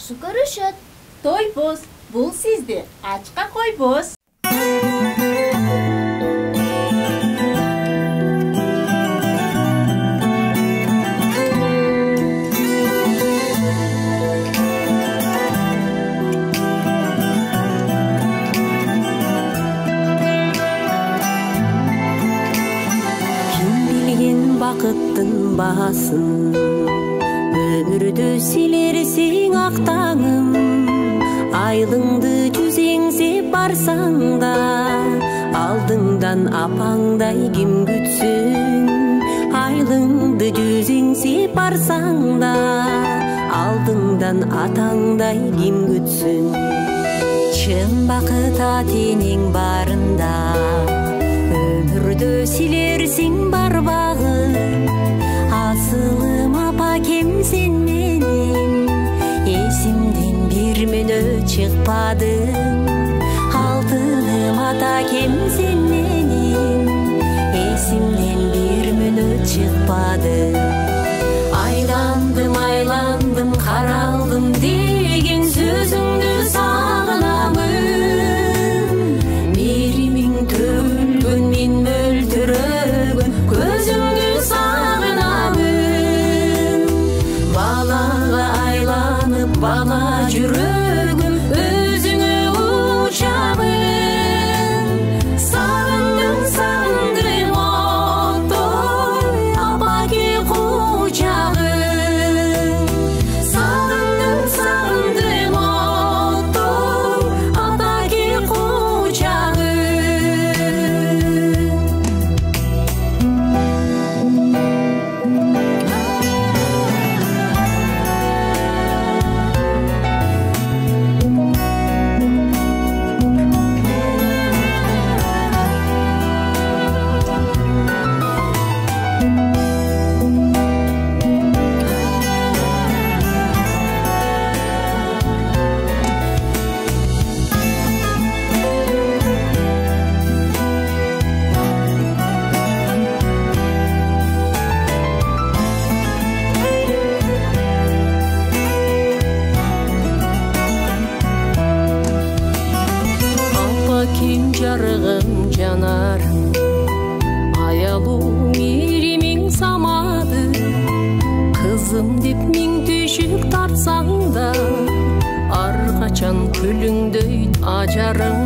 жакшы көрүшөт. Тойбуз, бул сизди ачка койбуз. Бақыттың басын өмірді силерсең ақ таңым, айлыңды жүзеңсе барсаң да, алдыңдан апаңдай кім күтсін. Айлыңды жүзеңсе барсаң да, алдыңдан атаңдай кім күтсін. Шын бақыт атенең барында, өмірді силерсең бар бағы. Асылым апакем сен менен, есімден бір минут шықпадым. Алтыным атакем сен менен, есімден бір минут шықпадым. Айландым, қаралдым деген сөзіңді сағынамын. Мерімің төлгін, мен мөлтірігін, көзіңді сағынамын. Балаға айланып, бала жүрегім өзіңе ұшамын. Сағындым оттой, апаке құшағым. Сағындым оттой, апаке құшағым. Апакем жарығым, жанарым, аялу меремең самады. Қызым деп мен түйшік тартсаң да, арқачан күліңдөй ажарың.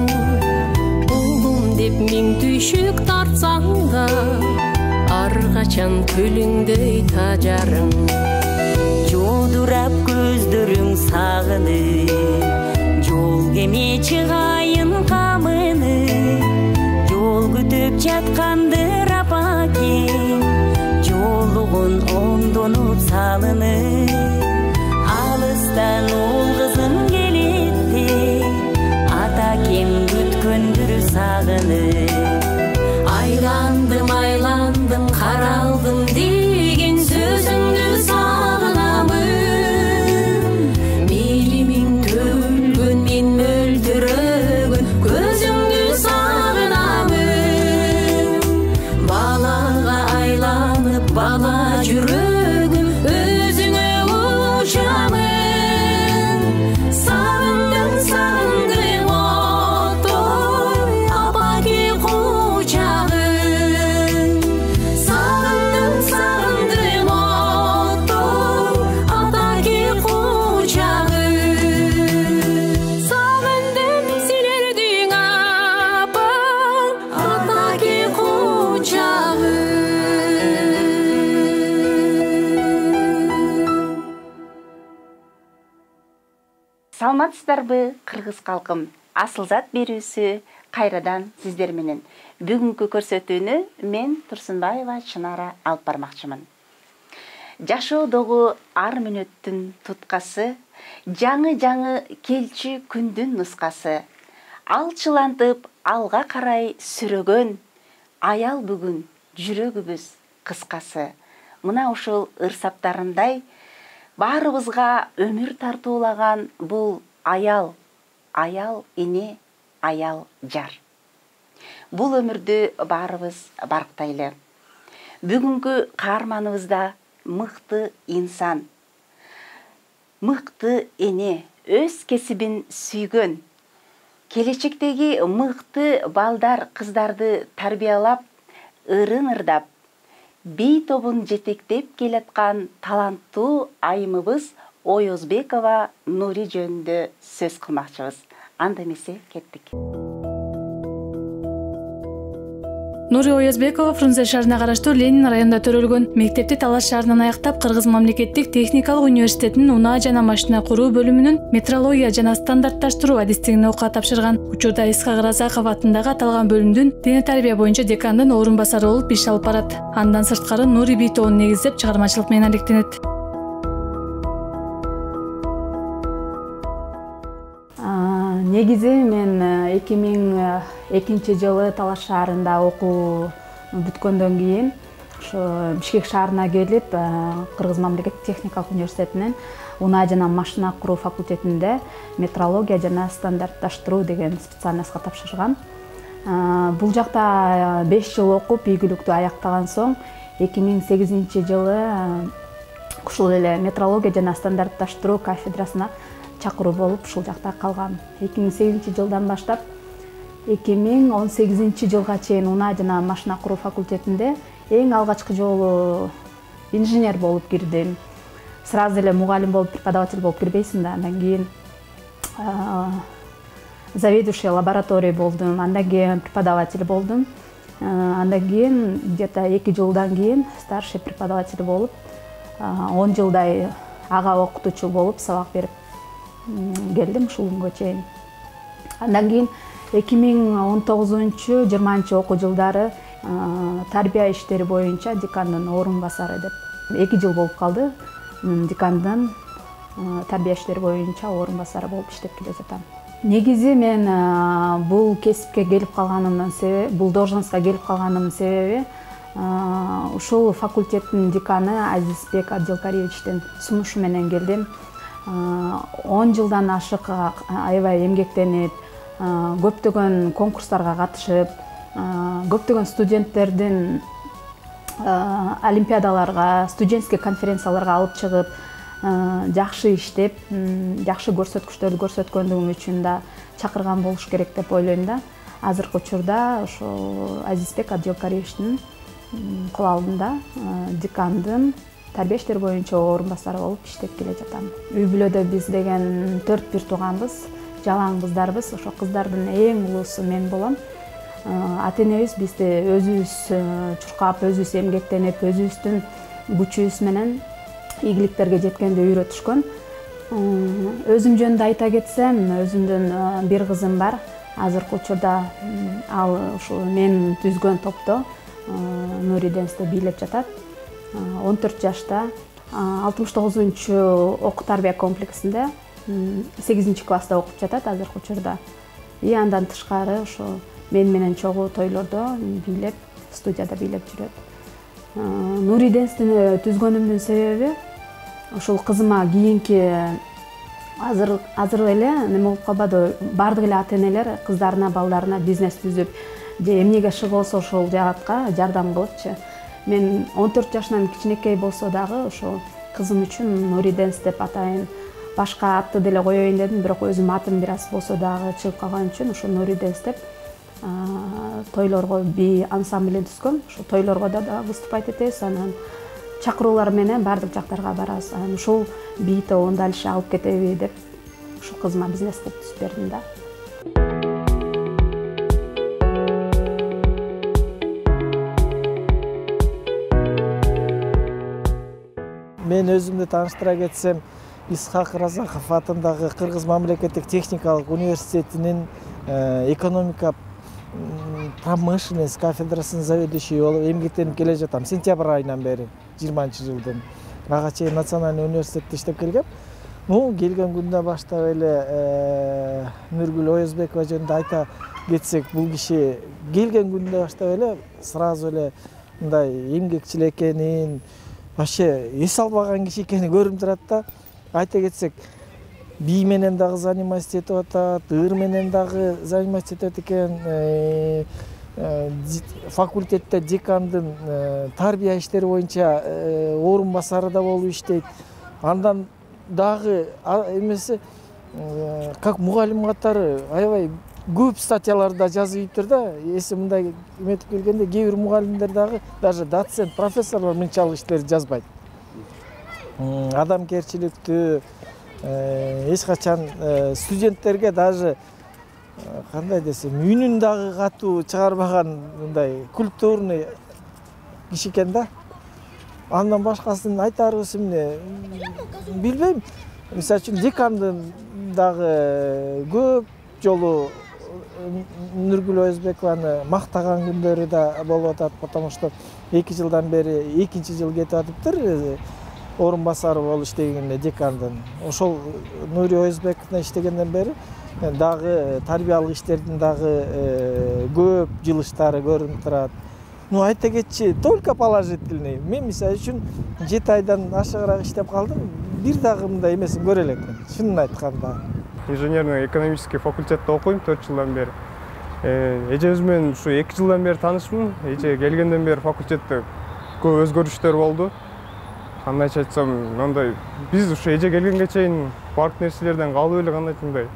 Ұлым деп мен түйшік тартсаң да, арқачан күліңдөй тажарың. Жодырап көздөрүң сағыны, жол кеме чыгайын камыны. Жол күтүп жаткандыр апакем, жолугун оңдонуп салыны. Алыстан ол кызым келетти, атакем күткөндүр сагыны. Айландым, каралдым деген сөзүңдү сагынамын. Меримиң төлгөн, мен мөлтүрөгөн, көзүңдү сагынамын. Балага айланып, бала жүрөгүм өзүңө учамын. Сагындым оттой, апаке кучагым. Сагындым оттой, апаке кучагым. Сагындым силердин апа, апаке кучагым. Саламатсыздарбы, кыргыз калкым? Асылзат берүүсү кайрадан сиздер менен. Бүгүнкү көрсөтүүнү мен Турсунбаева Чынара алып бармакчымын. Жашоодогу ар мүнөттүн туткасы, жаңы келчү күндүн нускасы. Алчылантып алга карай сүрөгөн, аял бүгүн жүрөгүбүз кыскасы. Мына ушул ырсаптарындай баарыбызга өмүр тартуулаган бул аял эне, аял жар. Бул өмүрдү баарыбыз барктайлы. Бүгүнкү каарманыбыз да мыкты инсан. мыкты эне, өз кесибин сүйгөн, келечектеги мыкты балдар, кыздарды тарбиялап, ырын-ырдап, бий тобун жетектеп келаткан таланттуу айымыбыз Оюзбекова Нури жөнүндө сөз кылмакчыбыз. Анда эмесе кеттик. Нури Оюзбекова Фрунзе шаарына караштуу Ленин районунда төрөлгөн. Мектепти Талас шаарынан аяктап, Кыргыз мамлекеттик техникалык университетинин унаа жана машина куруу бөлүмүнүн метрология жана стандартташтыруу адистигин окуга тапшырган. Учурда Исхак Разаков атындагы аталган бөлүмдүн дене тарбия боюнча декандын орун басары болуп иш алып барат. Андан сырткары Нури бий тобун негиздеп чыгармачылык менен алектенет. Негизи мен 2002 жылы Талас шаарында окуу бүткөндөн кийин Бишкек шаарына келип, Кыргыз мамлекеттик техникалык университетинин унаа жана машина куруу факультетинде метрология жана стандартташтыруу деген специальностька тапшырган. Бул жакта 5 жыл окуп, ийгиликтүү аяктаган соң 2008 жылы ушул эле метрология жана стандартташтыруу кафедрасына чакыруу болуп ушул жакта калгам. 2008 жылдан баштап 2018 жылга чейин унаа жана машина куруу факультетинде эң алгачкы жолу инженер болуп кирдим. Сразу эле мугалим болуп, преподаватель болуп кирбейсиң да. Андан кийин заведующий лаборатория болдум, андан кийин преподаватель болдум. Андан кийин где-то 2 жылдан кийин старший преподаватель болуп, 10 жылдай ага окутуучу болуп сабак берип келдим ушул күнгө чейин. Андан кийин 2019-20 окуу жылдары тарбия иштери боюнча декандын орун басары деп 2 жыл болуп калды. Декандын тарбия иштери боюнча орун басары болуп иштеп келе жатам. Негизи мен бул кесипке келип калганымдын себеби, бул должностко келип калганымдын себеби ушул факультеттин деканы Азизбек Абдилкариевичтин сунушу менен келдим. 10 жылдан ашык аябай эмгектенип, көптөгөн конкурстарга катышып, көптөгөн студенттердин олимпиадаларга, студенческий конференцияларга алып чыгып, жакшы иштеп, жакшы көрсөткүчтөрдү көрсөткөндүгүм үчүн да чакырган болуш керек деп ойлойм да. Азыркы учурда ошо Азизбек Абдилкариевичтин кол алдында декандын тарбия иштери боюнча орун басары болуп иштеп келе жатам. Үй бүлөдө биз деген 4 бир тууганбыз, жалаң кыздарбыз. Ошо кыздардын эң улуусу мен болом. Ата-энебиз бизди өзүбүз чуркап, өзүбүз эмгектенип, өзүбүздүн күчүбүз менен ийгиликтерге жеткенди үйрөтүшкөн. Өзүм жөнүндө айта кетсем, өзүмдүн бир кызым бар. Азыркы учурда ал ушул мен түзгөн топто Нури Денсте бийлеп жатат. 14 жашта 69-чу окуу тарбия комплексинде 8 класста окуп жатат азыркы учурда. И андан тышкары ошо мен менен чогуу тойлордо бийлеп, студияда бийлеп жүрөт. Нури Денсти түзгөнүмдүн себеби ошол кызыма кийинки азыр эле неме болуп калбады, бардык эле ата-энелер кыздарына, балдарына бизнес түзүп, же эмнеге шыгы болсо ошол жагатка жардам кылыпчы. Мен 14 жашынан кичинекей болсо дагы ошо кызым үчүн Нури Денс деп атайын. Башка атты деле коёюн дедим, бирок өзүм атым бир аз болсо дагы чыгып калган үчүн ошо Нури Денс деп тойлорго би ансамблин түзгөм. Ошо тойлорго да выступать этебиз, анан чакыруулар менен бардык жактарга барабыз. Анан ушул бий тобун дальше алып кетеби деп ушул кызыма бизнес деп түзүп бердим да. Мен өзүмдү тааныштыра кетсем, Исхак Разаков атындагы Кыргыз мамлекеттик техникалык университетинин экономика промышленность кафедрасынын заведующий болуп эмгектенип келе жатам. Сентябрь айынан бери, 20-жылдын. Ага чейин Национальный университетте иштеп келгем. Келген күндө баштап эле Нургүл Оюзбекова жөнүндө айта кетсек, бул киши келген күндө баштап эле сразу эле мындай эмгекчил экенин, вообще эс албаган киши экени көрүнүп турат да. Айта кетсек, бий менен дагы заниматься этип атат, ыр менен дагы заниматься этет экен. Факультетте декандын тарбия иштери боюнча орун басары да болуп иштейт. Андан дагы эмеси как мугалим катары аябай көп статьяларда жазып ийиптир да. Эси мындай эметип келгенде кээ бир мугалимдер дагы даже доцент, профессорлор мынчалык иштерди жазбайт. Адамгерчиликтүү эч качан студенттерге даже кандай десем, үнүн дагы катуу чыгарбаган мындай культурный киши экен да. Андан башкасын айтарыбыз эмне билбейм. Мисалы үчүн декандын дагы көп жолу Нургүл Оязбекованы мактаган күндөрү да болуп атат, потому что 2 жылдан бери 2-чи жыл кетип атыптыр. Орун басары болуп иштегенде декандын. Ошол Нури Оязбековна иштегенден бери дагы тарбиялык иштердин дагы көп жылыштары көрүнүп турат. Ну айта кетчи, только положительный. Мен мисалы үчүн 7 айдан ашыгыраак иштеп калдым. Бир дагы мындай эмесин көрө элекмин. Чынын айтканда. Инженерный экономический факультетте окуйм 4 жылдан бери. Эжебиз менен ушу 2 жылдан бери таанышмын. Эже келгенден бери факультетте көп өзгөрүштөр болду. Кандайча айтсам, мындай биз ушу эже келгенге чейин бардык нерселерден калып эле кандайча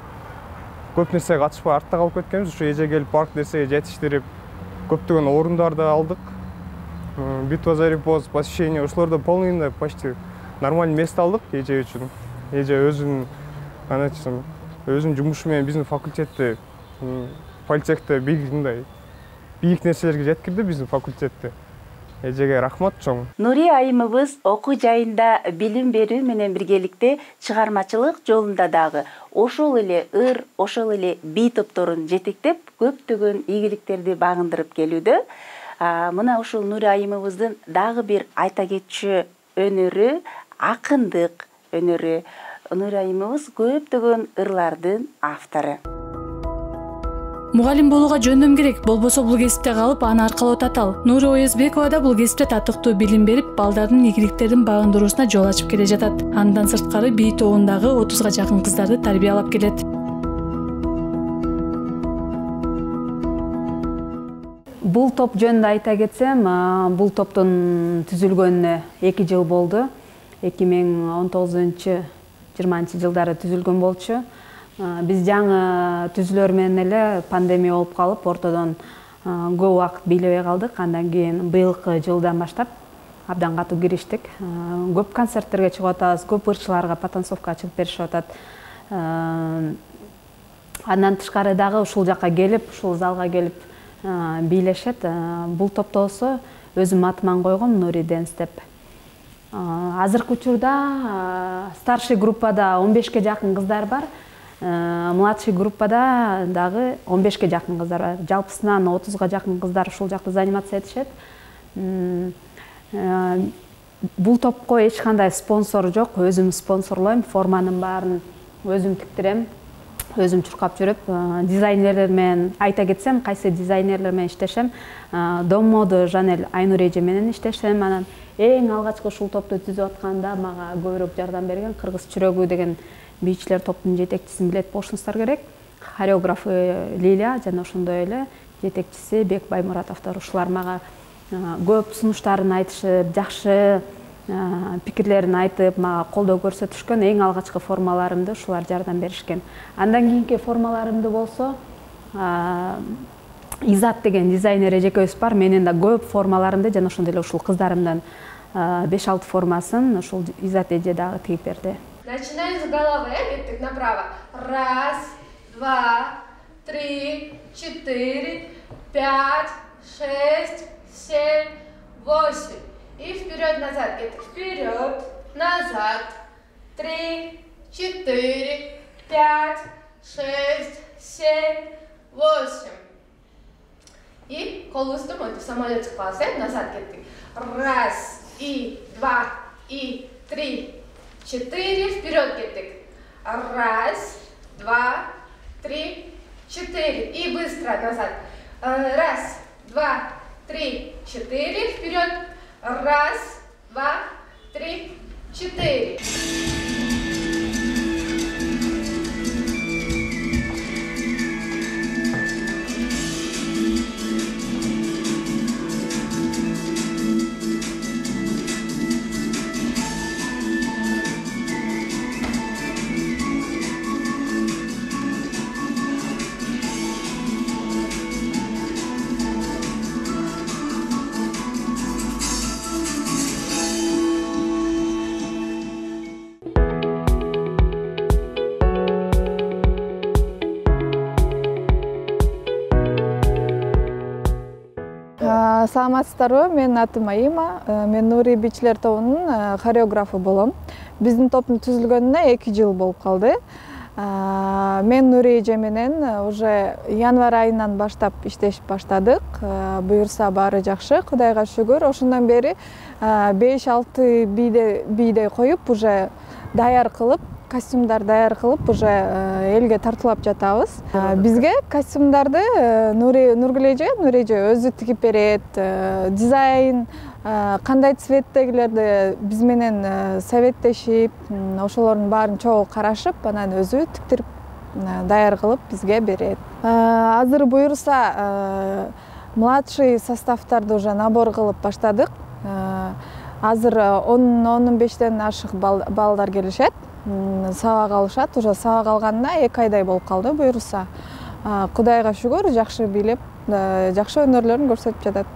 көп нерсеге катышпай артта калып кеткенбиз. Ушу эже келип бардык нерсеге жетиштирип, көптөгөн орундарды алдык. Битва за репост, посещение, ошолордо полный почти нормальный место алдык эже үчүн. Эже өзүнүн кандайча өзүнүн жумушу менен биздин факультетти, политехте бийик нерселерге жеткирди биздин факультетти. Эжеге рахмат чоң. Нури айымыбыз окуу жайында билим берүү менен биргеликте чыгармачылык жолунда дагы ошол эле ыр, ошол эле бий топторун жетектеп көптөгөн ийгиликтерди багындырып келүүдө. Мына ушул Нури айымыбыздын дагы бир айта кетчү өнөрү акындык өнөрү. Нури айымыбыз көптөгөн ырлардын автору. Мугалим болууга жөндөм керек, болбосо бул кесипте калып, аны аркалоо татал. Нури Оязбекова да бул кесипте татыктуу билим берип, балдардын ийгиликтерин багындыруусуна жол ачып келе жатат. Андан сырткары бий тобундагы 30га жакын кыздарды тарбиялап келет. Бул топ жөнүндө айта кетсем, бул топтун түзүлгөнүнө 2 жыл болду. 2019-20 жылдары түзүлгөн болчу. Биз жаңы түзүлөр менен эле пандемия болуп калып, ортодон көп убакыт бийлебей калдык. Андан кийин быйылкы жылдан баштап абдан катуу кириштик. Көп концерттерге чыгып атабыз, көп ырчыларга потанцовка чыгып беришип атат. Андан тышкары дагы ушул жакка келип, ушул залга келип бийлешет. Бул топто болсо өзүм атыман койгом Нури Dance деп. Азыркы учурда старший группада 15ке жакын кыздар бар. Младший группада дагы 15ке жакын кыздар бар. Жалпысынан 30га жакын кыздар ушул жакта занимация этишет. Бул топко эч кандай спонсор жок. Өзүм спонсорлойм, форманын баарын өзүм тиктирем, өзүм чуркап жүрүп, дизайнерлер менен айта кетсем, кайсы дизайнерлер менен иштешем. Дом моды Жанель Айнур эже менен иштешем. Анан эң алгачкы ушул топту түзүп атканда мага көбүрөөк жардам берген Кыргыз чүрөгү деген бийчилер топтун жетекчисин билет болушуңуздар керек. Хореографы Лилия жана ошондой эле жетекчиси Бек Баймуратовдор. Ушулар мага көп сунуштарын айтышып, жакшы пикирлерин айтып, мага колдоо көрсөтүшкөн. Эң алгачкы формаларымды ушулар жардам беришкен. Андан кийинки формаларымды болсо Изат деген дизайнер эжекебиз бар. Менин да көп формаларымды жана ошондой эле ушул кыздарымдан 5-6 формасын ушул Изат эже дагы тигип берди. Начинаем с головы, кеттик направо. 1, 2, 3, 4, 5, 6, 7, 8. И вперед-назад, кеттик. Вперед, назад. 3, 4, 5, 6, 7, 8. И кол устым, это самолетик классы, назад кеттик. 1, и 2, и 3, 4, вперед кеттик. 1, 2, 3, 4. И быстро назад. 1, 2, 3, 4, вперед. 1, 2, 3, 4. Саламатсыздарбы, менин атым Аима. Мен Нури Бичилер тобунун хореографы болом. Биздин топтун түзүлгөнүнө 2 жыл болуп калды. Мен Нури эже менен уже январь айынан баштап иштешип баштадык. Буюрса баары жакшы, Кудайга шүгүр. Ошондон бери 5-6 бийдей коюп, уже даяр кылып, костюмдар даяр кылып, уже элге тартуулап жатабыз. Бизге костюмдарды Нургүл эже өзү тигип берет. Дизайн, кандай цветтегилерди биз менен советтешип, ошолордун баарын чогуу карашып, анан өзү тиктирип, даяр кылып бизге берет. Азыр буюрса младший составтарды уже набор кылып баштадык. Азыр 10-15тен ашык балдар келишет. Сабак алышат, уже сабак алганына 2 айдай болуп калды буюрса. Кудайга шүгүр, жакшы бийлеп, жакшы өнөрлөрүн көрсөтүп жатат.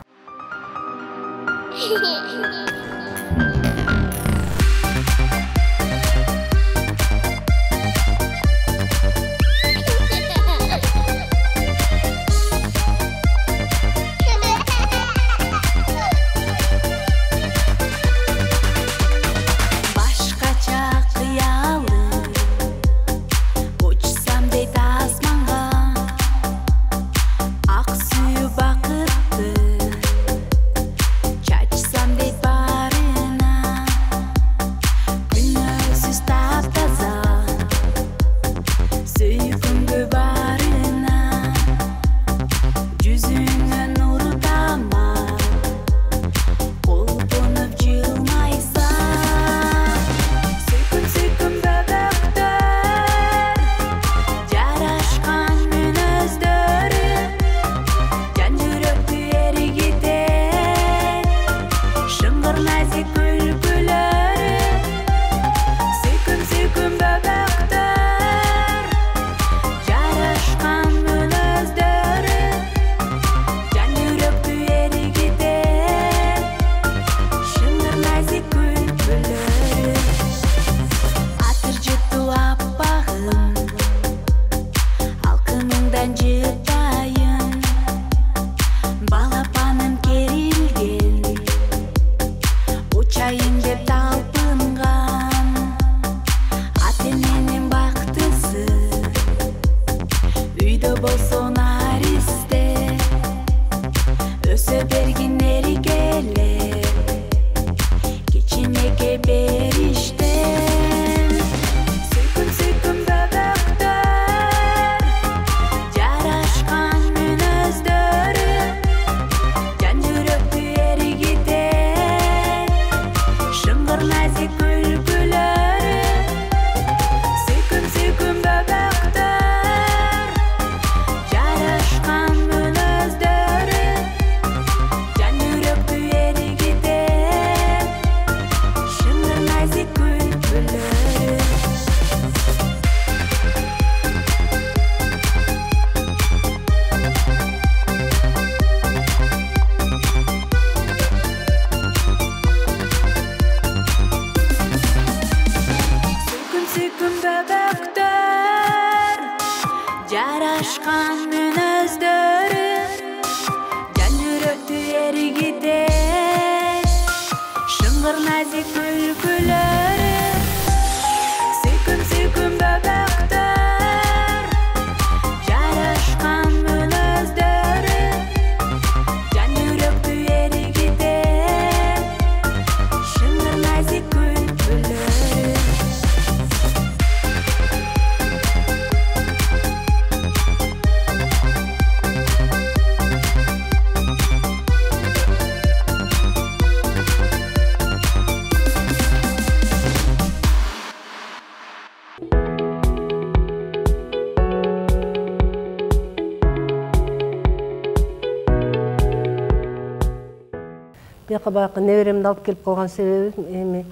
Бияка баягы неберемди алып келип калган себебим эми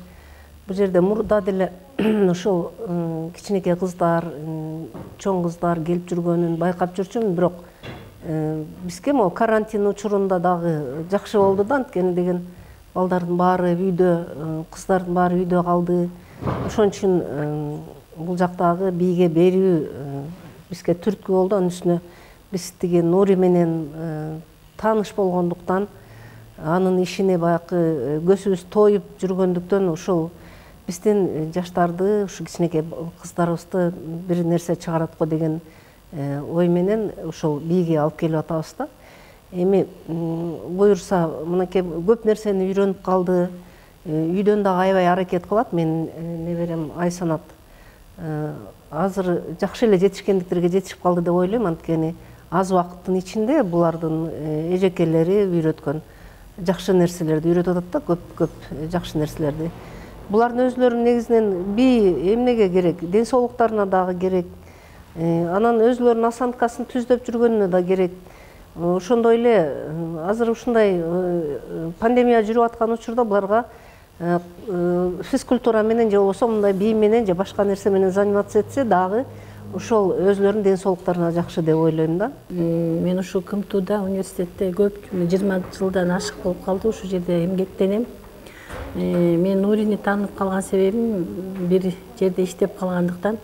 бул жерде мурда деле ушул кичинекей кыздар, чоң кыздар келип жүргөнүн байкап жүрчүмүн, бирок бизге могу карантин учурунда дагы жакшы болду да, анткени деген балдардын баары үйдө, кыздардын баары үйдө калды. Ошон үчүн бул жактагы бийге берүү бизге түрткү болду. Анын үстүнө биз тиги Нури менен тааныш болгондуктан анын ишине баягы көзүбүз тоюп жүргөндүктөн ушул биздин жаштарды, ушу кичинекей кыздарыбызды бир нерсе чыгарат го деген ой менен ушул бийге алып келип атабыз да. Эми буюрса, мынакей көп нерсени үйрөнүп калды. Үйдөн дагы аябай аракет кылат. Мен неберем Айсанат азыр жакшы эле жетишкендиктерге жетишип калды деп ойлойм. Анткени аз убакыттын ичинде булардын эжекелери үйрөткөн жакшы нерселерди үйрөтүп атат да, көп жакшы нерселерди. Булардын өзлөрүнүн негизинен бий эмнеге керек? Ден соолуктарына дагы керек. Анан өзлөрүнүн осанкасын түздөп жүргөнүнө да керек. Ошондой эле азыр ушундай пандемия жүрүп аткан учурда буларга физкультура менен же болбосо мындай бий менен же башка нерсе менен заниматься этсе дагы ошол өзлөрүнүн ден соолуктарына жакшы деп ойлойм да. Мен ушул КМТУда университетте көп 20 жылдан ашык болуп калды, ушул жерде эмгектенем. Мен Нурини таанып калган себебим бир жерде иштеп калгандыктан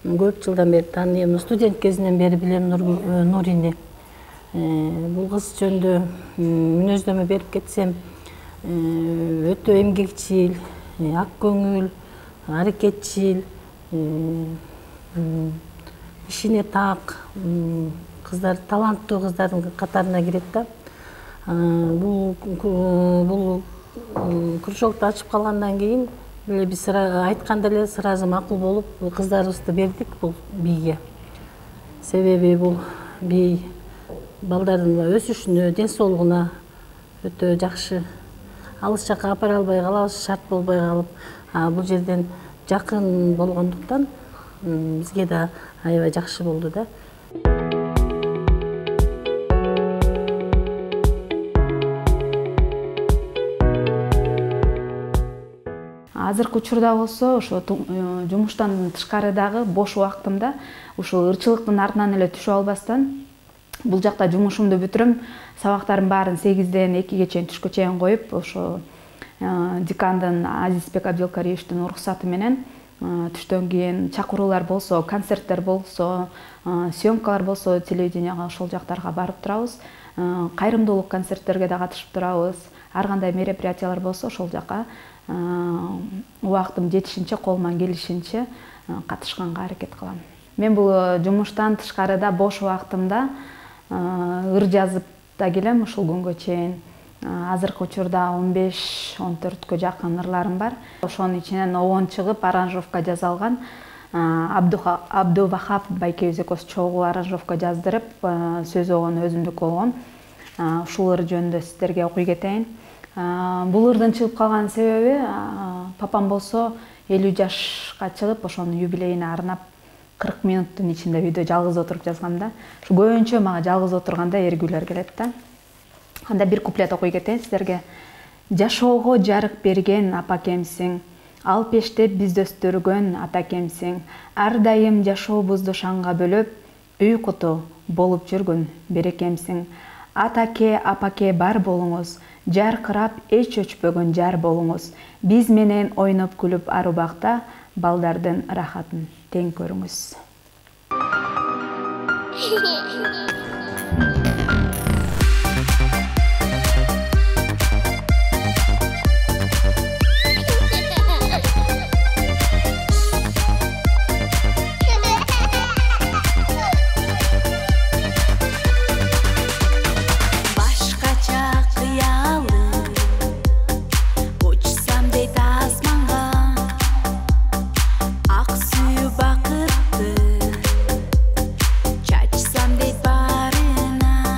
көп жылдан бери тааныйм. Студент кезинен бери билем Нурини. Бул кыз жөнүндө мүнөздөмө берип кетсем, өтө эмгекчил, ак көңүл, аракетчил, ишине так кыздар, таланттуу кыздардын катарына кирет да. Бул кружокду ачып калгандан кийин биз айтканда эле сразу макул болуп кыздарыбызды бердик бул бийге. Себеби бул бий балдардын өсүшүнө, ден соолугуна өтө жакшы. Алыс жакка апара албай калабыз, шарт болбой калып, бул жерден жакын болгондуктан бизге да аябай жакшы болду да. Азыркы учурда болсо ошо жумуштан тышкарыдагы бош убактымда ушул ырчылыктын артынан эле түшүп албастан бул жакта жумушумду бүтүрөм, сабактардын баарын 8-ден 2-ге чейин түшкө чейин коюп, ошо декандын Азизбек Абдилкариевичтин уруксаты менен түштөн кийин чакыруулар болсо, концерттер болсо, съемкалар болсо телевиденияга ошол жактарга барып турабыз. Кайрымдуулук концерттерге да катышып турабыз. Ар кандай мероприятиялар болсо ошол жака убактым жетишинче, колуман келишинче катышканга аракет кылам. Мен бул жумуштан тышкарыда бош убактымда ыр жазып да келем ушул күнгө чейин. Азыркы учурда 15-14кө жакын ырларым бар. Ошонун ичинен 10 чыгып аранжировка жасалган. Абдувахап байкебиз экөөбүз чогуу аранжировка жаздырып, сөз огон өзүмдүк болгон. Ушул ыр жөнүндө сиздерге окуй кетейин. Бул ырдын чыгып калган себеби папам болсо 50 жашка чыгып, ошонун юбилейине арнап 40 минуттун ичинде үйдө жалгыз отуруп жазгам да. Ушу көбүнчө мага жалгыз отурганда эргүүлөр келет да. Анда бир куплет окуй кетейин сиздерге. Жашоого жарык берген апакемсиң, ал пеште бизди өстүргөн атакемсиң. Ар дайым жашообузду шаңга бөлөп, үй куту болуп жүргөн берекемсиң. Атаке, апаке бар болуңуз, жаркырап эч өчпөгөн жар болуңуз. Биз менен ойноп күлүп ар убакта балдардын рахатын тең көрүңүз. Бакытты чачсам дейт барына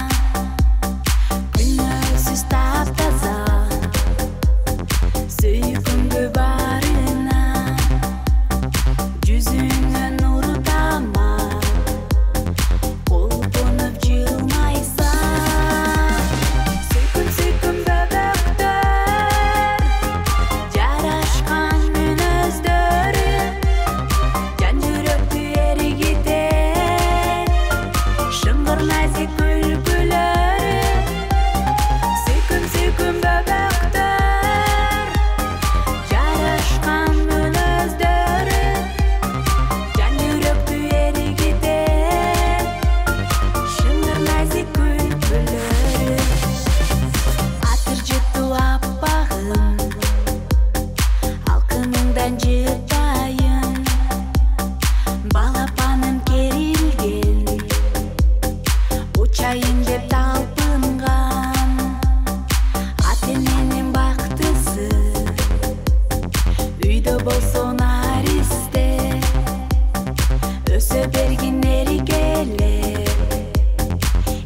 Ömrümde berginleri gelir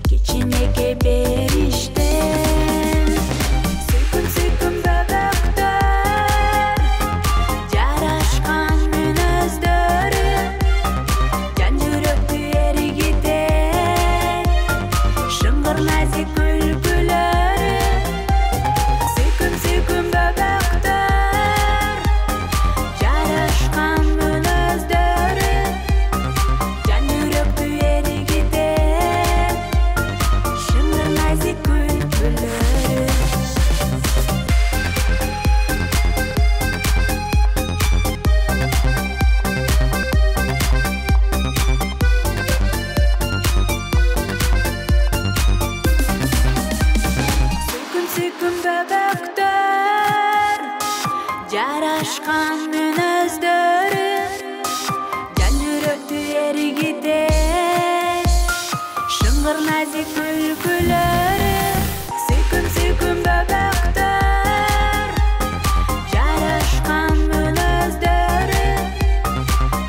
Geçineke berişten Süküm süküm böböktör Jaraşkan münözdörü Can yürekti erigide Şıngır nazik gülgülörü Süküm süküm böböktör Jaraşkan münözdörü Can yürekti erigide Şıngır nazik gülgülörü Süküm süküm böböktör Jaraşkan münözdörü Can yürekti erigide Şıngır nazik gülgülörü Süküm süküm böböktör Jaraşkan münözdörü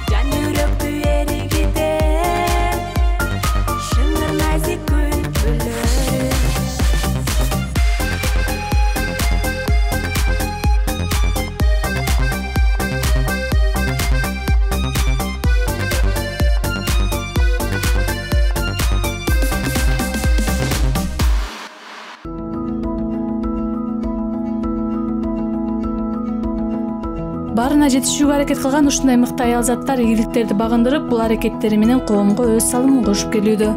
Can yürekti erigide Şıngır nazik gülgülörü Баарына жетишүүгө аракет кылган ушундай мыкты аял заттар ийгиликтерди багындырып, бул аракеттери менен коомго өз салымын кошуп келүүдө.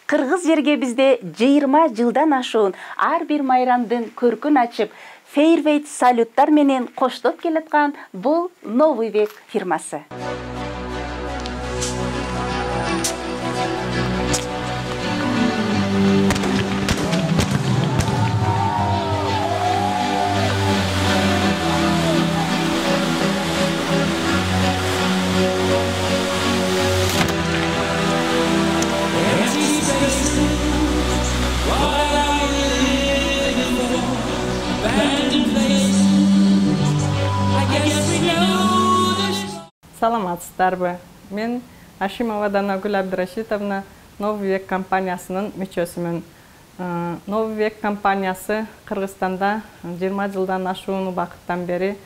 Кыргыз жерге бизде 20 жылдан ашуун ар бир майрамдын көркүн ачып, фейервейт салюттар менен коштоп келаткан бул Новый век фирмасы. Саламатсыздарбы? Мен Ашимова Данагүл Абдрашитовна Новый век компаниясынын мүчөсүмүн. Новый век компаниясы Кыргызстанда 20 жылдан ашуун убакыттан бери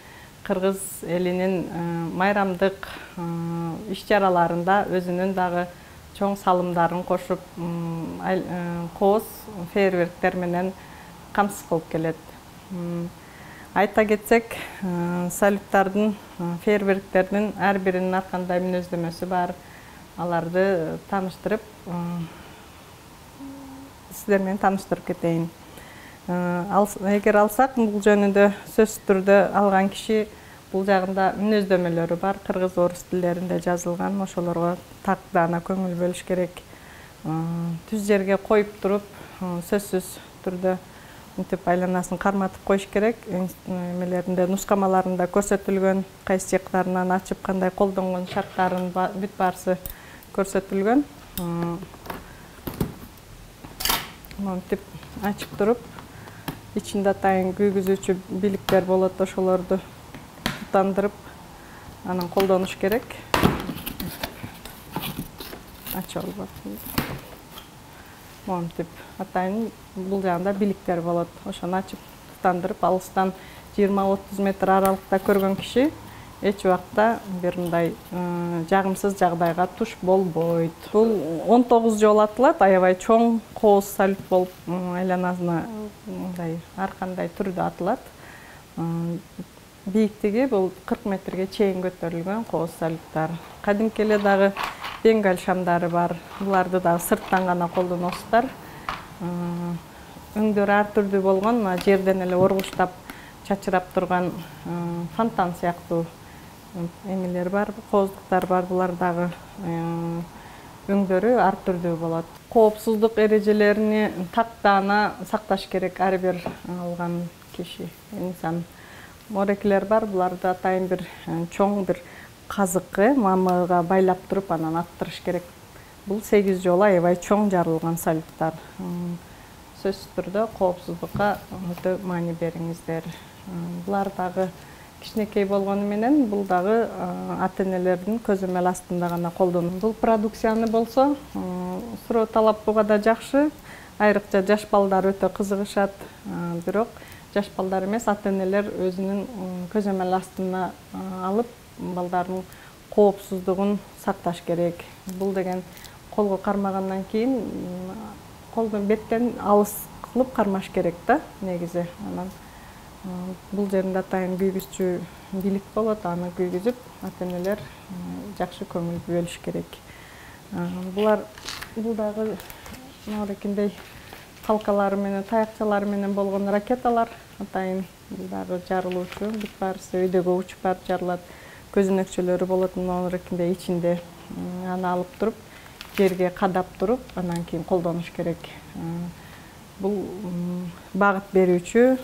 кыргыз элинин майрамдык иш-чараларында өзүнүн дагы чоң салымдарын кошуп, кооз фейерверктер менен камсыз кылып келет. Айта кетсек, салюттардын, фейерверктердин ар биринин ар кандай мүнөздөмөсү бар. Аларды тааныштырып, сиздер менен тааныштырып кетейин. Эгер алсак, бул жөнүндө сөзсүз түрдө алган киши бул жагында мүнөздөмөлөрү бар, кыргыз орус тилдеринде жазылган, ошолорго так даана көңүл бөлүш керек. Түз жерге коюп туруп, сөзсүз түрдө мынтип айланасын карматып коюш керек. Эмелеринде, нускамаларында көрсөтүлгөн, кайсы жактарынан ачып, кандай колдонгон шарттарын бүт баарысы көрсөтүлгөн. Мынтип ачып туруп, ичинде атайын күйгүзүүчү биликтер болот, ошолорду тутандырып, анан колдонуш керек. Ачып албак. Мынтип атайын бул жагында биликтер болот. Ошону ачып тутандырып, алыстан 20-30 метр аралыкта көргөн киши эч убакта бир мындай жагымсыз жагдайга туш болбойт. Бул 19 жолу атылат, аябай чоң кооз салют болуп айланасына мындай ар кандай түрдө атылат. Бийиктиги бул 40 метрге чейин көтөрүлгөн кооз салюттар. Кадимки эле дагы бенгаль шамдары бар. Буларды дагы сырттан гана колдоносуздар. Өңдөр ар түрдүү болгон, жерден эле оргуштап чачырап турган фонтан сыяктуу эмелер бар, кооздуктар бар. Булар дагы өңдөрү ар түрдүү болот. Коопсуздук эрежелерини тактаана сакташ керек ар бир алган киши, инсан. Морекилер бар, буларды атайын бир чоң бир казыкы мамыга байлап туруп, анан аттырыш керек. Бул 8 жолу аябай чоң жарылган салюттар. Сөзсүз түрдө коопсуздукка өтө маани бериңиздер. Булар дагы кичинекей болгону менен бул дагы ата-энелердин көзөмөл астында гана колдонуу. Бул продукцияны болсо суроо талапка да жакшы. Айрыкча жаш балдар өтө кызыгышат. Бирок жаш балдар эмес, ата-энелер өзүнүн көзөмөл астына алып, балдардын коопсуздугун сакташ керек. Бул деген колго кармагандан кийин колдун беттен алыс кылып кармаш керек да, негизи. Анан бул жеринде атайын күйгүзчү билик болот, аны күйгүзүп, ата-энелер жакшы көңүл бөлүш керек. Бул дагы мынакей калкалары менен, таякчалары менен болгон ракеталар, атайын бул дагы жарылуучу, бүт баарысы өйдөгө учуп барып жарылат. Көзөнөкчөлөрү болот, мынакей ичинде. Аны алып туруп, жерге кадап туруп, анан кийин колдонуш керек. Бул багыт берүүчү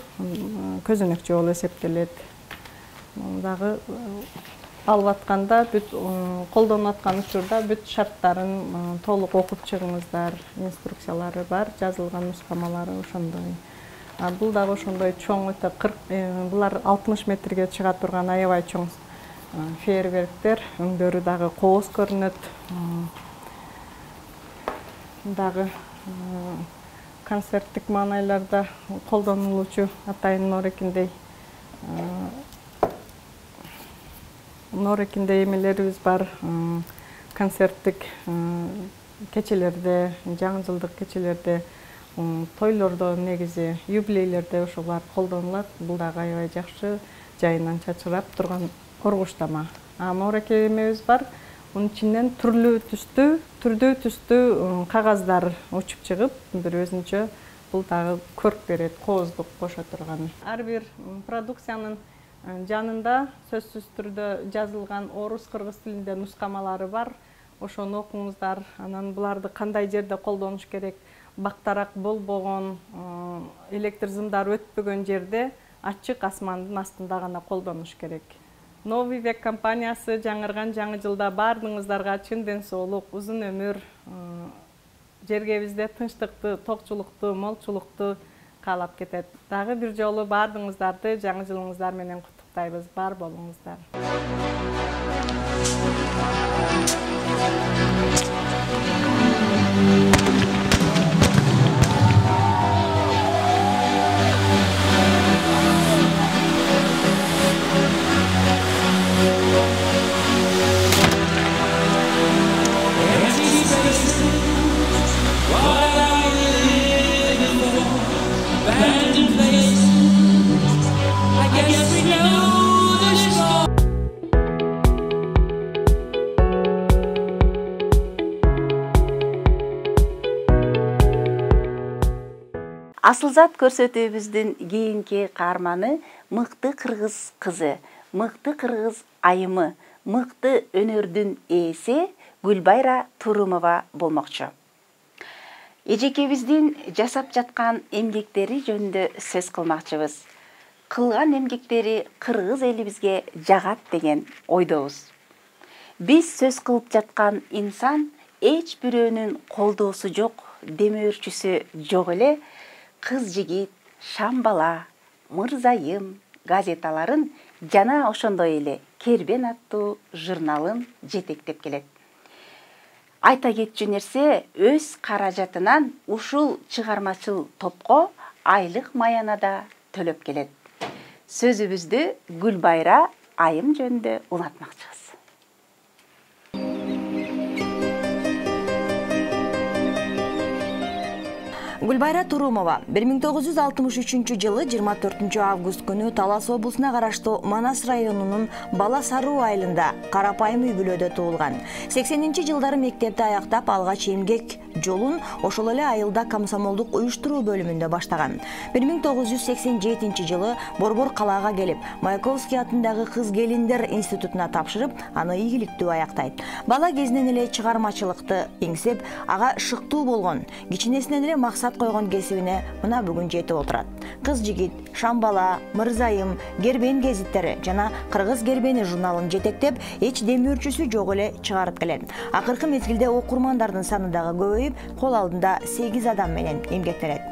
көзөнөкчө болуп эсептелет. Дагы алып атканда, бүт колдонуп аткан учурда бүт шарттарын толук окуп чыгыңыздар. Инструкциялары бар, жазылган нускамалары ошондой. Бул дагы ошондой чоң, өтө 40, булар 60 метрге чыга турган аябай чоң фейерверктер. Өңдөрү дагы кооз көрүнөт. Дагы концерттик маанайларда колдонулуучу атайын норекиндей эмелерибиз бар. Концерттик кечелерде, жаңы жылдык кечелерде, тойлордо, негизи юбилейлерде ошолар колдонулат. Бул дагы аябай жакшы, жайынан чачырап турган коргуштама. Нореке эмебиз бар. Bunun içinden türlü түстүү кагаздар учуп чыгып, бир өзүнчө бул дагы көрк берет, кооздук кошо турган. Ар бир продукциянын жанында сөзсүз түрдө жазылган орус, кыргыз тилинде нускамалары бар. Ошону окуңуздар. Анан буларды кандай жерде колдонуш керек, бактарак болбогон, электр зымдары өтпөгөн жерде ачык асмандын астында гана колдонуш керек. Новый век компаниясы жаңырган жаңы жылда бардыңыздарга чын ден соолук, узун өмүр, жергебизде тынчтыкты, токчулукту, молчулукту каалап кетет. Дагы бир жолу бардыңыздарды жаңы жылыңыздар менен куттуктайбыз. Бар болуңуздар. Асылзат көрсөтүүбүздүн кийинки каарманы мыкты кыргыз кызы, мыкты кыргыз айымы, мыкты өнөрдүн ээси Гүлбайра Турумова болмокчу. Эжекебиздин жасап жаткан эмгектери жөнүндө сөз кылмакчыбыз. Кылган эмгектери кыргыз элибизге жагат деген ойдобуз. Биз сөз кылып жаткан инсан эч бирөөнүн колдоосу жок, демөөрчүсү жок эле кыз жигит, шам бала, мырзайым газеталарын жана ошондой эле Кербен аттуу журналын жетектеп келет. Айта кетчү нерсе, өз каражатынан ушул чыгармачыл топко айлык маяна да төлөп келет. Сөзүбүздү Гүлбайра айым жөнүндө улантмакчыбыз. Гүлбайра Турумова 1963 жылы 24 август күнү Талас облусуна караштуу Манас районунун Бала Саруу айылында карапайым үй бүлөдө туулган. 80-жылдары мектепти аяктап алгач эмгек жолун ошол эле айылда комсомолдук уюштуруу бөлүмүндө баштаган. 1987 жылы Борбор калаага келип, Маяковский атындагы кыз келиндер институтуна тапшырып, аны ийгиликтүү аяктайт. Бала кезинен эле чыгармачылыкты эңсеп, ага шыктуу болгон, кичинесинен эле максат койгон кесибине мына бүгүн жетип отурат. Кыз жигит, Шамбала, Мырзайым, Гербен гезиттери жана Кыргыз Гербени журналын жетектеп, эч демөөрчүсү жок эле чыгарып келет. Акыркы мезгилде окурмандардын саны дагы көбөйүп, кол алдында 8 адам менен эмгектенет.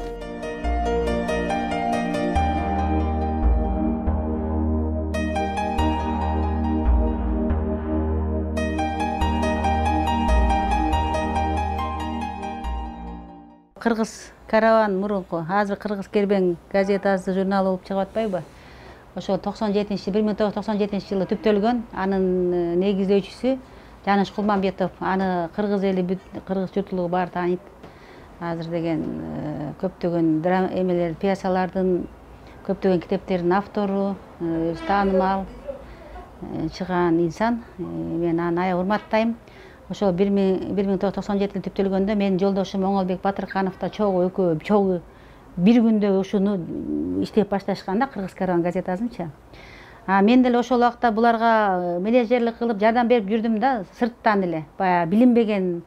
Кыргыз караван мурунку, азыр Кыргыз Кербен газетасы журналы болуп чыгып атпайбы? Ошо 1997 жылы түптөлгөн. Анын негиздөөчүсү Жаныш Кулманбетов. Аны кыргыз эли, кыргыз журтчулугу баары тааныйт. Азыр деген көптөгөн эмелер, пьесалардын, көптөгөн китептердин автору, таанымал чыган инсан. Мен аны аябай урматтайм. Ошо 1997 түптөлгөндө менин жолдошум Оңолбек Батыркановда чогуу бир күндө ушуну иштеп башташканда Кыргыз караван газетасынчы. Мен деле ошол убакта буларга менеджерлик кылып жардам берип жүрдүм да, сырттан эле. Баягы билинбеген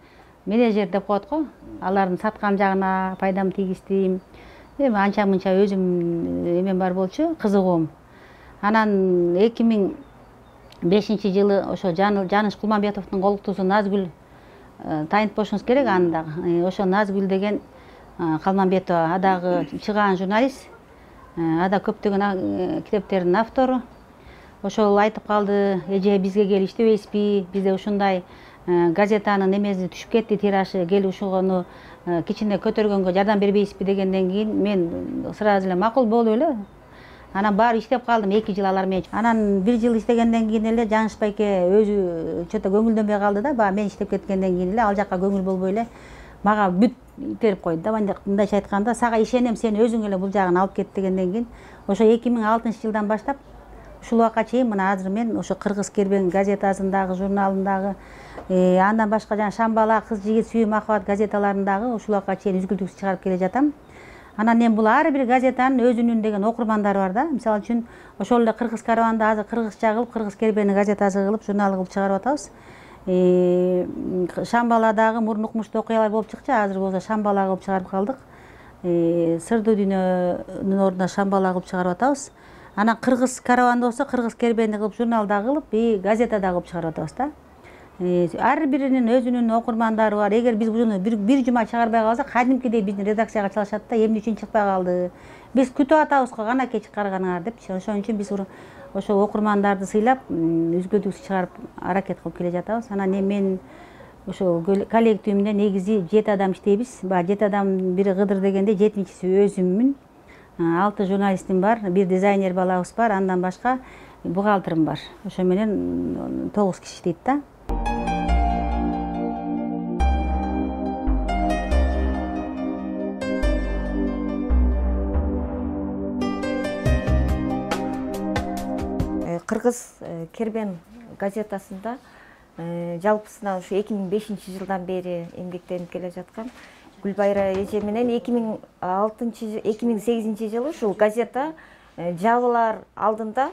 менеджер деп коет го. Алардын саткан жагына пайдам тийгиздим. Анча-мынча өзүм эмем бар болчу, кызыгуум. Анан 2005 жылы ошо Жаныш Кулманбетовдун колуктуусу Назгүл тайынып коюшуңуз керек аны дагы. Ошо Назгүл деген Калманбетова, адагы чыгаан журналист, ада көптөгөн китептердин автору. Ошол айтып калды, эже бизге кел иштебейсизби? Бизде ушундай газетанын эмеси түшүп кетти, тирашы, кел ушуну кичине көтөргөнгө жардам бербейсизби дегенден кийин мен сразу эле макул болуп эле. Анан баары иштеп калдым 2 жыл алар менен. Анан 1 жыл иштегенден кийин эле Жаныш байке өзү чөтө көңүлдөнбөй калды да, баа мен иштеп кеткенден кийин эле ал жакка көңүл болбой эле мага бүт итерип койду да. Мындайча айтканда, сага ишенем, сен өзүң эле бул жагын алып кет дегенден кийин ошо 2006 жылдан баштап ушул убакка чейин мына азыр мен ошо Кыргыз Кербен газетасындагы, журналындагы, андан башка жана Шамбала, Кыз жигит, Сүйүү махабат газеталарындагы ушул убакка чейин үзгүлтүксүз чыгарып келе жатам. Анан мен бул ар бир газетанын өзүнүн деген окурмандары бар да. Мисалы үчүн ошол эле Кыргыз караванда азыр кыргызча кылып, Кыргыз Кербени газетасы кылып, журнал кылып чыгарып атабыз. Шамбаладагы мурун укмуштуу окуялар болуп чыкчу, азыр болсо Шамбала кылып чыгарып калдык. Сырдуу дүйнөнүн ордуна Шамбала кылып чыгарып атабыз. Анан Кыргыз караванда болсо Кыргыз Кербени кылып, журналда кылып, газетада кылып чыгарып атабыз да. Ар биринин өзүнүн окурмандары бар. Эгер биз буну бир жума чыгарбай калсак, кадимкидей биздин редакцияга чалышат да, эмне үчүн чыкпай калды? Биз күтүп атабыз го, канакей чыгарганыңар депчи. Ошон үчүн биз ошо окурмандарды сыйлап, үзгүлтүксүз чыгарып аракет кылып келе жатабыз. Анан мен ошо коллективимде негизи 7 адам иштейбиз. Баягы 7 адам бири Кыдыр дегенде, 7-чиси өзүммүн. 6 журналистим бар, 1 дизайнер балабыз бар, андан башка бухгалтерим бар. Ошо менен 9 киши иштейт да. Кыргыз Кербен газетасында жалпысынан ушу 2005 жылдан бери эмгектенип келе жаткан Гүлбайра эже менен 2008 жылы ушул газета жабылар алдында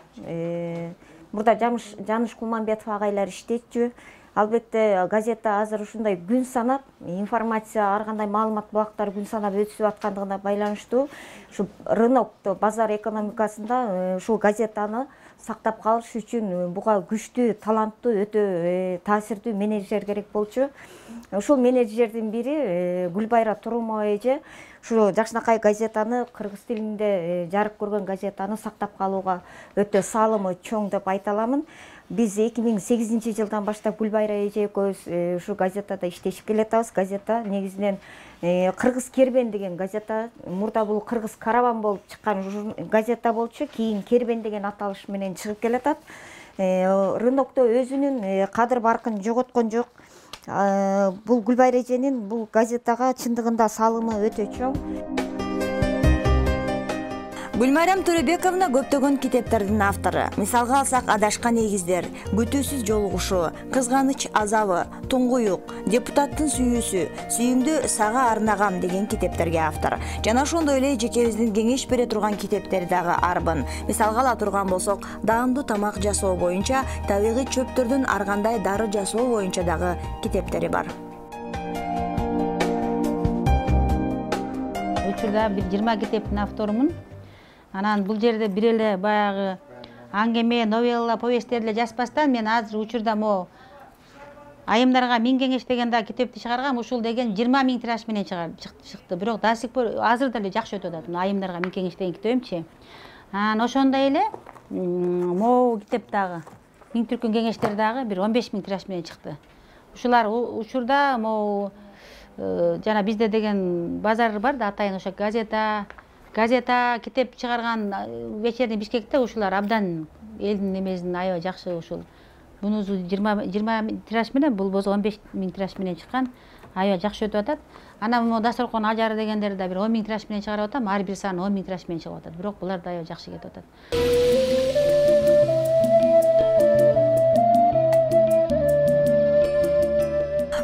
мурда Жаныш Кулманбетов агайлар иштечү. Албетте газета азыр ушундай күн санап, информация, ар кандай маалымат булактары күн санап өтүп аткандыгына байланыштуу ушу рынокто, базар экономикасында ушул газетаны сактап калыш үчүн буга күчтүү, таланттуу, өтө таасирдүү менеджер керек болчу. Ушул менеджердин бири Гүлбайра Турумова эже ушу Жакшынакай газетаны, кыргыз тилинде жарык көргөн газетаны сактап калууга өтө салымы чоң деп айта аламын. Биз 2008 жылдан баштап Гүлбайра эже экөөбүз ушу газетада иштешип келатабыз. Газета негизинен Кыргыз Кербен деген газета, мурда бул Кыргыз караван болуп чыккан газета болчу, кийин Кербен деген аталыш менен чыгып келатат. Рынокто өзүнүн кадыр баркын жоготкон жок. Бул Гүлбайра эженин бул газетага чындыгында салымы өтө чоң. Гүлмайрам Төрөбековна көптөгөн китептердин автору. Мисалга алсак, Адашкан эгиздер, Күтүүсүз жолугушуу, Кызганыч азабы, Туңгуюк, Депутаттын сүйүүсү, Сүйүмдүү сага арнагам деген китептерге автор. Жана ошондой эле жекебиздин кеңеш бере турган китептери дагы арбын. Мисалга ала турган болсок, даамдуу тамак жасоо боюнча, табигый чөптөрдөн аргандай дары жасоо боюнча дагы китептери бар. Учурда бир 20 китептин авторумун. Анан бул жерде бир эле баягы аңгеме, новелла, повесттер эле жазбастан мен азыр учурда айымдарга 1000 кеңеш деген да китепти чыгаргам. Ушул деген 20 000 тираж менен чыкты. Бирок до сих пор азыр деле жакшы өтүп атат. Айымдарга 1000 кеңеш деген китебимчи. Анан ошондой эле могу китеп дагы 1000 түркүн кеңештер дагы бир 15 000 тираж менен чыкты. Ушулар учурда жана бизде деген базар бар да, атайын ошо газета китеп чыгарган вечерний Бишкекте ушулар абдан элдин немесин аябай жакшы. Ушул бунусу 20 тираж менен, бул болсо 15 000 тираж менен чыккан, аябай жакшы өтүп атат. Анан Дасторкон ажары дегендерди да бир 10 000 тираж менен чыгарып атам, ар бир сан 10 000 тираж менен чыгып атат. Бирок булар да аябай жакшы кетип атат.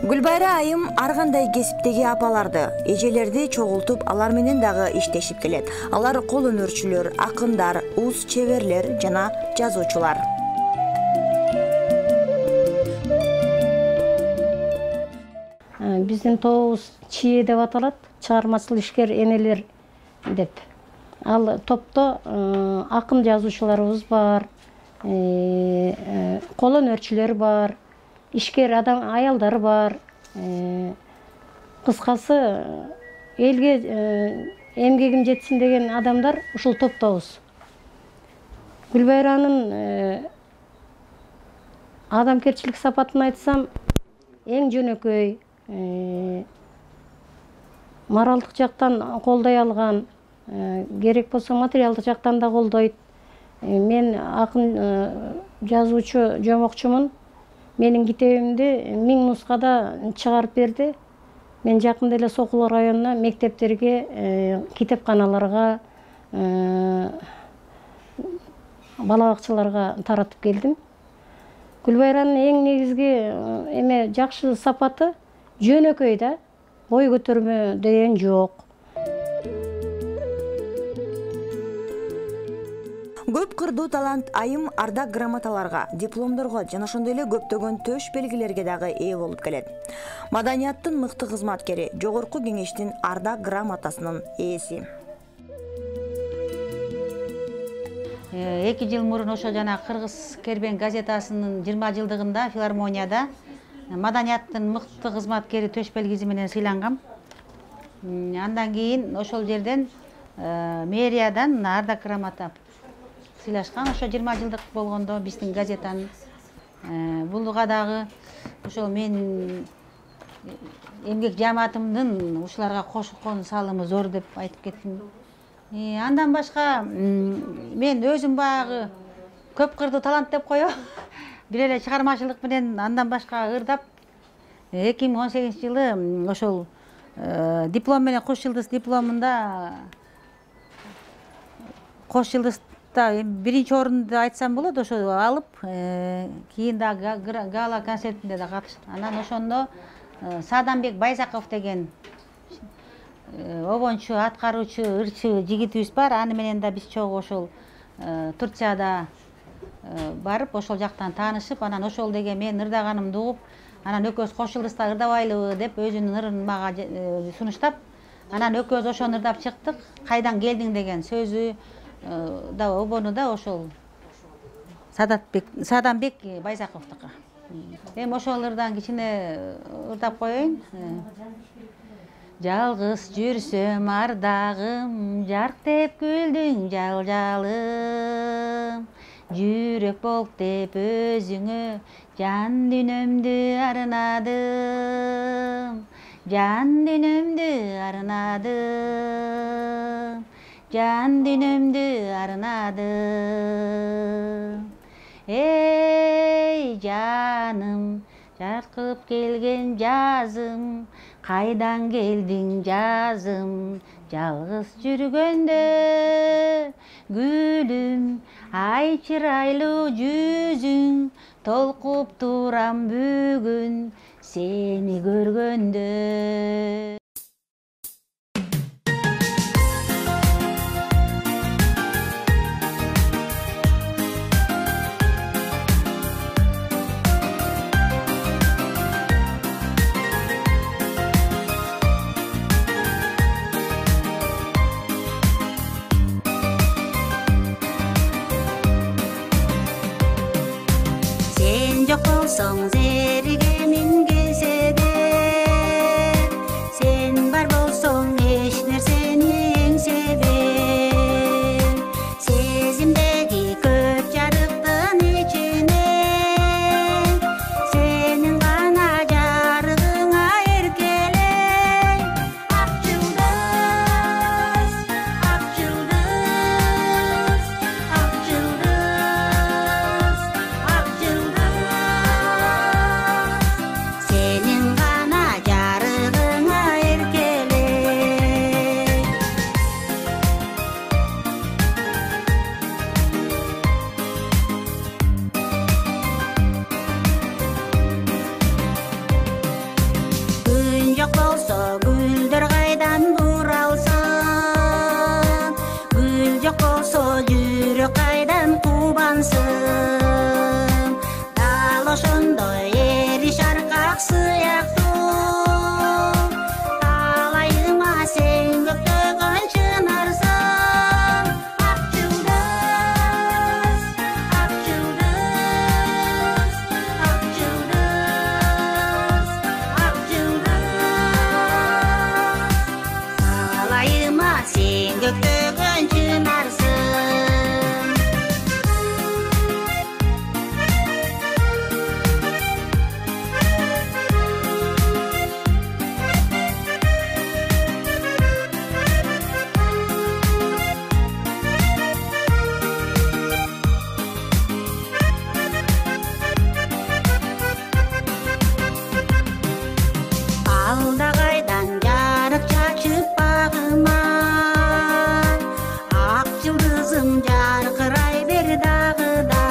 Гүлбайра айым ар кандай кесиптеги апаларды, эжелерди чогултуп, алар менен дагы иштешип келет. Алар кол өнөрчүлөр, акындар, уус чеберлер жана жазуучулар. Биздин тобубуз ЧИЭ деп аталат, чыгармачыл ишкер энелер деп. Ал топто акын жазуучуларыбыз бар, кол өнөрчүлөр бар, ишкер аялдар бар. Кыскасы, элге эмгегим жетсин деген адамдар ушул топтобуз. Гүлбайранын адамгерчилик сапатын айтсам, эң жөнөкөй, моралдык жактан колдой алган, керек болсо материалдык жактан да колдойт. Мен акын жазуучу жомокчумун. Менин китебимди 1000 нускада чыгарып берди. Мен жакында эле Сокулу районуна мектептерге, китепканаларга, бала бакчаларга таратып келдим. Гүлбайранын эң негизги жакшы сапаты жөнөкөй да, бой көтөрмө деген жок. Көп кырдуу талант айым ардак грамоталарга, дипломдорго жана ошондой эле көптөгөн төш белгилерге дагы ээ болуп келет. Маданияттын мыкты кызматкери, жогорку кеңештин ардак грамотасынын ээси. 2 жыл мурун ошо жана Кыргыз Кербен газетасынын 20 жылдыгында филармонияда маданияттын мыкты кызматкери төш белгиси менен сыйлангам. Андан кийин ошол жерден мэриядан ардак грамота сыйлашкан. Ошо 20 жылдык болгондо биздин газетанын булга дагы ошол мен эмгек жамаатымдын ушуларга кошкон салымы зор деп айтып кеттим. Андан башка мен өзүм баягы көп кырдуу талант деп коё. Бир эле чыгармачылык менен андан башка ырдап 2018 жылы ошол диплом менен Кош жылдыз дипломунда Кош жылдызда биринчи орунду айтсам болот, ошо алып, кийин да гала концертинде да катыштым. Анан ошондо Сааданбек Байзаков деген обончу, аткаруучу, ырчы жигитибиз бар. Аны менен да биз чогуу ошол Турцияда барып, ошол жактан таанышып, анан ошол деген мен ырдаганымды угуп, анан экөөбүз Кош жылдызда ырдабайлыбы деп өзүнүн ырын мага сунуштап, анан экөөбүз ошону ырдап чыктык. Кайдан келдиң деген сөзү да обону да ошол Сааданбек Байзаковдуку. Эми ошол ырдан кичине ырдап коеюн. Жалгыз жүрсөм ардагым, жарк деп күлдүң жалжалым. Жүрөк болуп деп өзүңө жан дүнөмдү арнадым. Жан дүнөмдү арнадым. Жан дүнөмдү арнадым. Эй жаным, жаркып келген жазым, Кайдан келдиң жазым жалгыз жүргөндө, гүлүм ай чырайлуу жүзүң, толкуп турам бүгүн сени көргөндө. Sen жок болсоң зеригеним келсе де, сен бар болсоң эч нерсени эңсебем. Сезимдеги көк жарыктын ичине сенин гана жарыгыңа эркелей. Ак жылдыз, ак жылдыз, ак жылдыз, ак жылдыз, сенин гана жарыгыңа эркелей. Күн жок болсо гүлдөр кайдан буралсын, гүл жок болсо жүрөк кайдан кубансын. Дал ошондой эри шаркак сыяктуу, талайыма сен көктөгөн чынарсың. Ак жылдыз, ак жылдыз, ак жылдыз, ак жылдыз, талайыма сен көктөгөн чынарсың. Алда кайдан жарык чачып багыма, ак жылдызым жаркырай бер дагы да.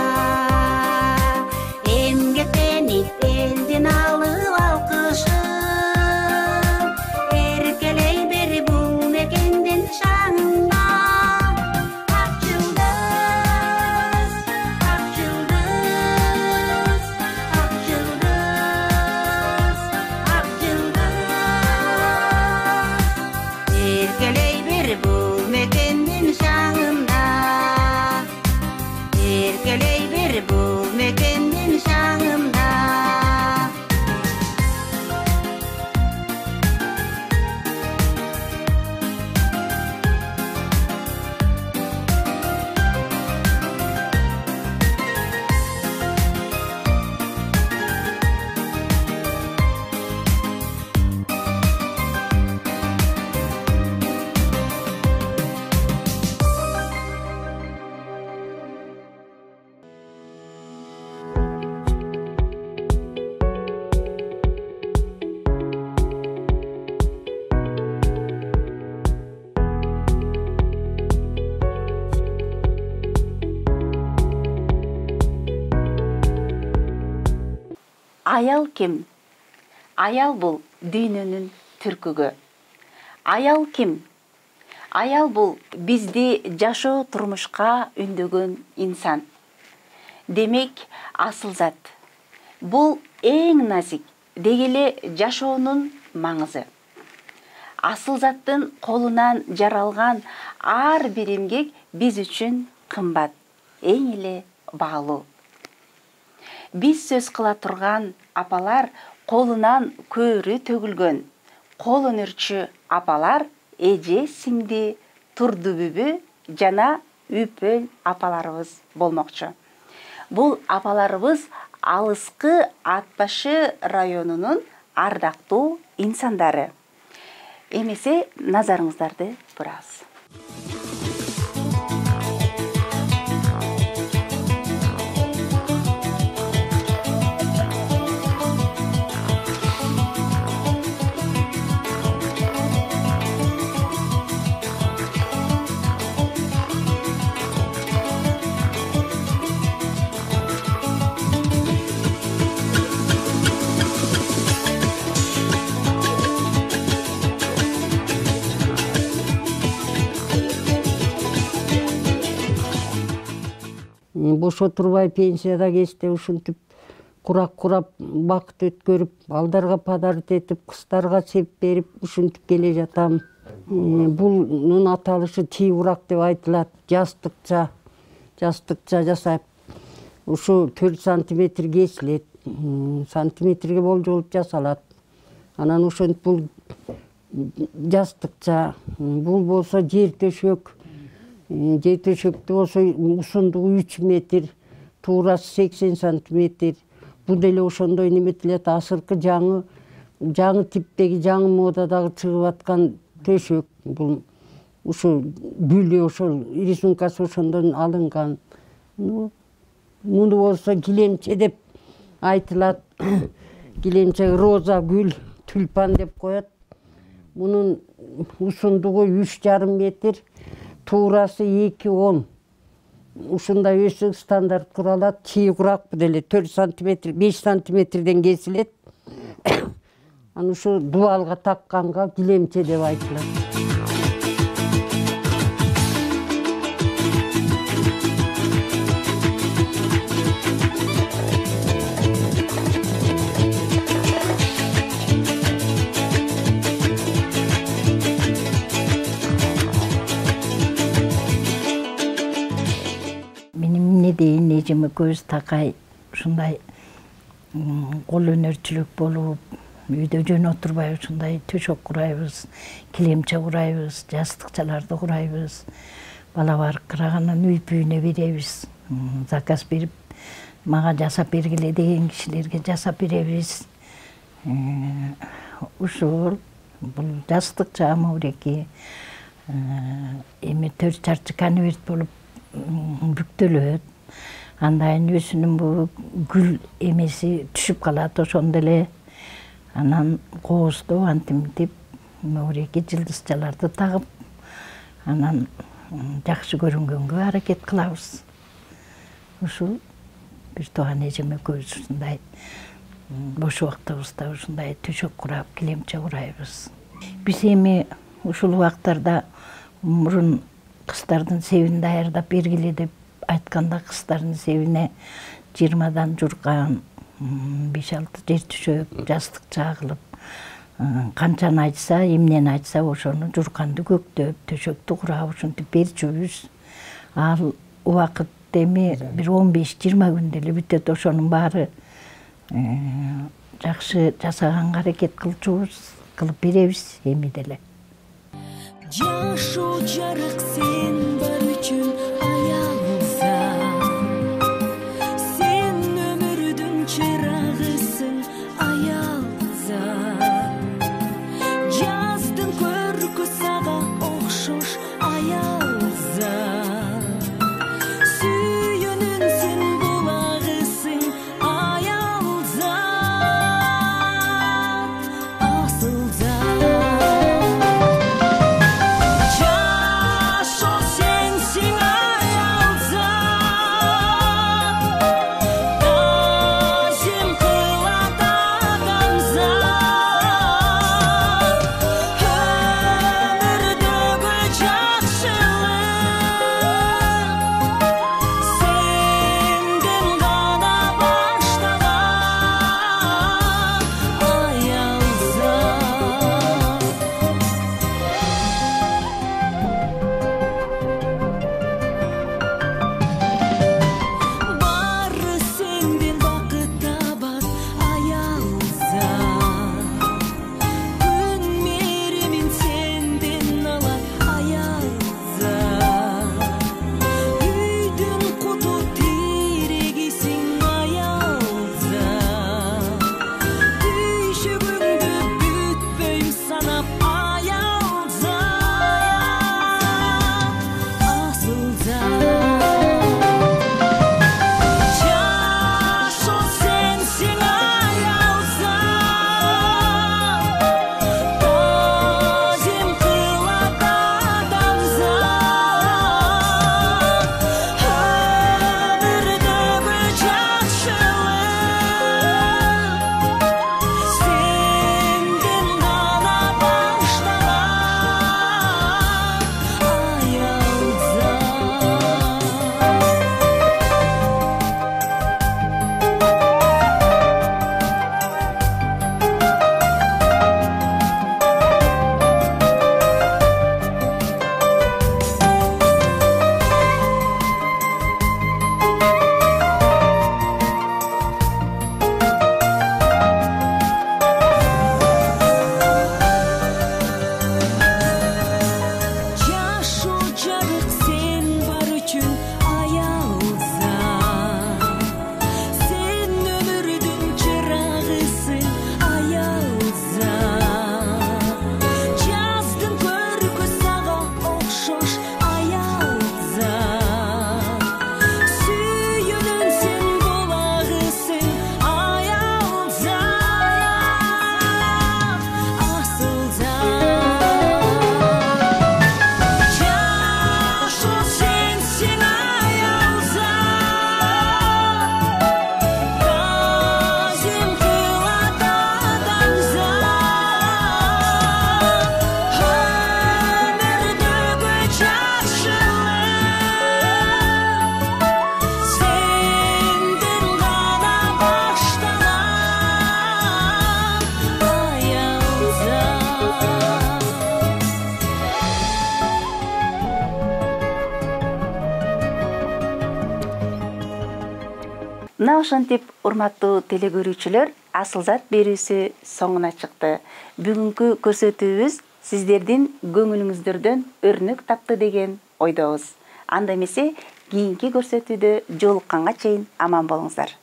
Эмгектенип элдин алып алкышым, эркелей бер бул мекендин шаңына. Ак жылдыз, ак жылдыз, ак жылдыз, ак жылдыз, эркелей бер бул мекендин шаңында, эркелей бер бул мекендин шаңында. Аял ким? Аял бул дүйнөнүн түркүгү. Аял ким? Аял бул бизди жашоо турмушка үндөгөн инсан. Демек, асыл зат. Бул эң назик, деги эле жашоонун маңызы. Асыл заттын колунан жаралган ар бир эмгек биз үчүн кымбат, эң эле баалуу. Биз сөз кыла турган апалар колунан көрү төгүлгөн, кол өнөрчү апалар эже сиңди, турду бүбү жана үпөл апаларыбыз болмокчу. Бул апаларыбыз алыскы Ат башы районунун ардактуу инсандары. Эмесе назарыңыздарды бурабыз. бош отурбай пенсияда кезде ушинтип курап бакыт өткөрүп, балдарга подарок этип, кыздарга сеп берип ушинтип келе жатам. Бунун аталышы тий урак деп айтылат. Жастыкча жасап, ушу 4 сантиметр кесилет, сантиметрге болжолуп жасалат. Анан ошентип бул жастыкча, бул болсо жер төшөк. Жер төшөктү болсо узундугу 3 метр, туурасы 80 сантиметр. Бул деле ошондой неметилет, азыркы жаңы типтеги, жаңы модадагы чыгып аткан төшөк. Бул ушу гүлү ошол рисункасы ошондон алынган. Муну болсо килемче деп айтылат. Килемче роза гүл, тюльпан деп коет. Мунун узундугу 3,5 метр, туурасы 2,10. Ушундай өсүк стандарт куралат. Чий курак деле 4 сантиметр, 5 сантиметрден кесилет. Аны ушу дубалга такканга килемче деп айтылат. Дейін эжеме көз такай ушундай кол өнөрчүлүк болуп, үйдө жөн отурбай ушундай төшөк курайбыз, килемче курайбыз, жастыкчаларды курайбыз. Бала барып кырагандан үй-бүйүнө беребиз. Заказ берип, мага жасап бергиле деген кишилерге жасап беребиз. Ушул бул жастыкча мауреки эми 4 чарчы конверт болуп бүктөлөт. Андан өзүнүн бул гүл эмеси түшүп калат, ошондо эле анан кооздо антимтип мауреки жылдызчаларды тагып, анан жакшы көрүнгөнгө аракет кылабыз. Ушул бир тууган эжем экөөбүз ушундай бош убактыбызда ушундай төшөк курап, килемче курайбыз. Биз эми ушул убактарда мурун кыздардын себин даярдап бергиле деп айтканда, кыздардын себине 20дан журкан 5-6 жер төшөк, жастыкча кылып, канчаны айтса, эмнени айтса ошону журканды көктөп, төшөктү курап ушинтип берчүбүз. Ал убакыт эми бир 15-20 күндө эле бүтөт. Ошонун баары жакшы жасаганга аракет кылчубуз, кылып беребиз эми деле. Жашу жарык сен бар үчүн аялса, сен өмүрдүн чырагысың аялса, жаздын көркү сага окшош аялса, сүйүүнүн булагысың аялса, асылса. Sing Мына ошентип урматтуу телекөрүүчүлөр, Асылзат берүүсү соңуна чыкты. Бүгүнкү көрсөтүүбүз сиздердин көңүлүңүздөрдөн өрнөк тапты деген ойдобуз. Анда эмесе кийинки көрсөтүүдө жолукканга чейин аман болуңуздар.